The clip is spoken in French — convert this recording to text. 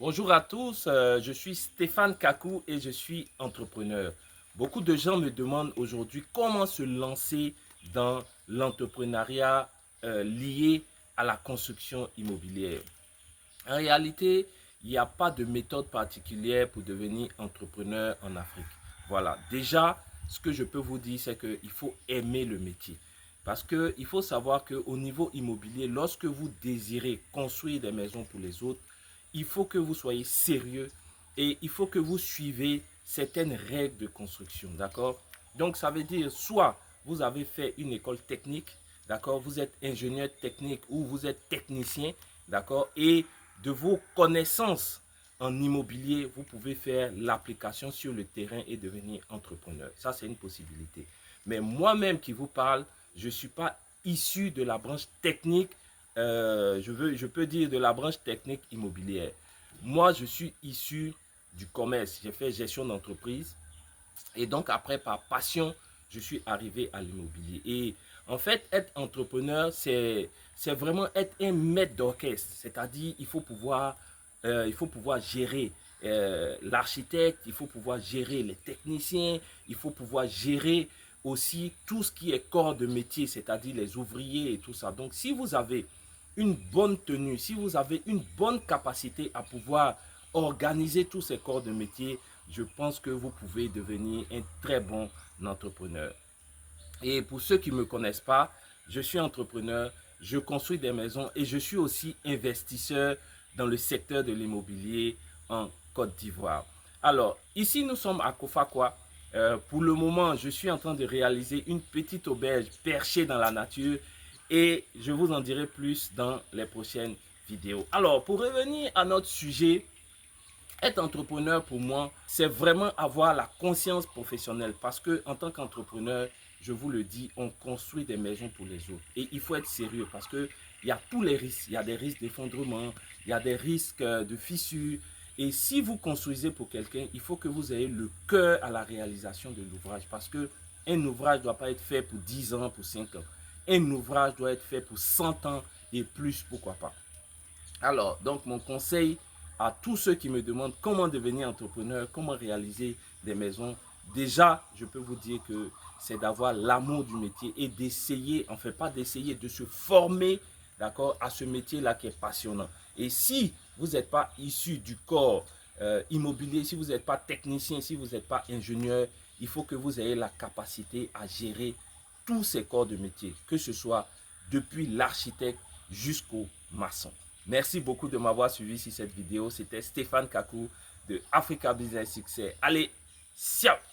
Bonjour à tous, je suis Stéphane Kakou et je suis entrepreneur. Beaucoup de gens me demandent aujourd'hui comment se lancer dans l'entrepreneuriat lié à la construction immobilière. En réalité, il n'y a pas de méthode particulière pour devenir entrepreneur en Afrique. Voilà, déjà, ce que je peux vous dire, c'est qu'il faut aimer le métier. Parce qu'il faut savoir qu'au niveau immobilier, lorsque vous désirez construire des maisons pour les autres, il faut que vous soyez sérieux et il faut que vous suivez certaines règles de construction, d'accord? Donc, ça veut dire soit vous avez fait une école technique, d'accord? Vous êtes ingénieur technique ou vous êtes technicien, d'accord? Et de vos connaissances en immobilier, vous pouvez faire l'application sur le terrain et devenir entrepreneur. Ça, c'est une possibilité. Mais moi-même qui vous parle, je ne suis pas issu de la branche technique, je peux dire de la branche technique immobilière. Moi, je suis issu du commerce. J'ai fait gestion d'entreprise. Et donc, après, par passion, je suis arrivé à l'immobilier. Et en fait, être entrepreneur, c'est vraiment être un maître d'orchestre. C'est-à-dire, il faut pouvoir gérer l'architecte, il faut pouvoir gérer les techniciens, il faut pouvoir gérer aussi tout ce qui est corps de métier, c'est-à-dire les ouvriers et tout ça. Donc, si vous avez une bonne tenue, si vous avez une bonne capacité à pouvoir organiser tous ces corps de métier, je pense que vous pouvez devenir un très bon entrepreneur. Et pour ceux qui ne me connaissent pas, je suis entrepreneur, je construis des maisons et je suis aussi investisseur dans le secteur de l'immobilier en Côte d'Ivoire. Alors, ici, nous sommes à Kofakwa. Pour le moment, je suis en train de réaliser une petite auberge perchée dans la nature et je vous en dirai plus dans les prochaines vidéos. Alors, pour revenir à notre sujet, être entrepreneur pour moi, c'est vraiment avoir la conscience professionnelle parce que en tant qu'entrepreneur, je vous le dis, on construit des maisons pour les autres. Et il faut être sérieux parce que il y a tous les risques. Il y a des risques d'effondrement, il y a des risques de fissures. Et si vous construisez pour quelqu'un, il faut que vous ayez le cœur à la réalisation de l'ouvrage parce que un ouvrage ne doit pas être fait pour 10 ans, pour 5 ans. Un ouvrage doit être fait pour 100 ans et plus, pourquoi pas. Alors, donc mon conseil à tous ceux qui me demandent comment devenir entrepreneur, comment réaliser des maisons, déjà, je peux vous dire que c'est d'avoir l'amour du métier et d'essayer, enfin pas d'essayer, de se former, d'accord, à ce métier-là qui est passionnant. Et si vous n'êtes pas issu du corps immobilier, si vous n'êtes pas technicien, si vous n'êtes pas ingénieur, il faut que vous ayez la capacité à gérer tous ces corps de métier, que ce soit depuis l'architecte jusqu'au maçon. Merci beaucoup de m'avoir suivi sur cette vidéo. C'était Stéphane Kakou de Africa Business Success. Allez, ciao!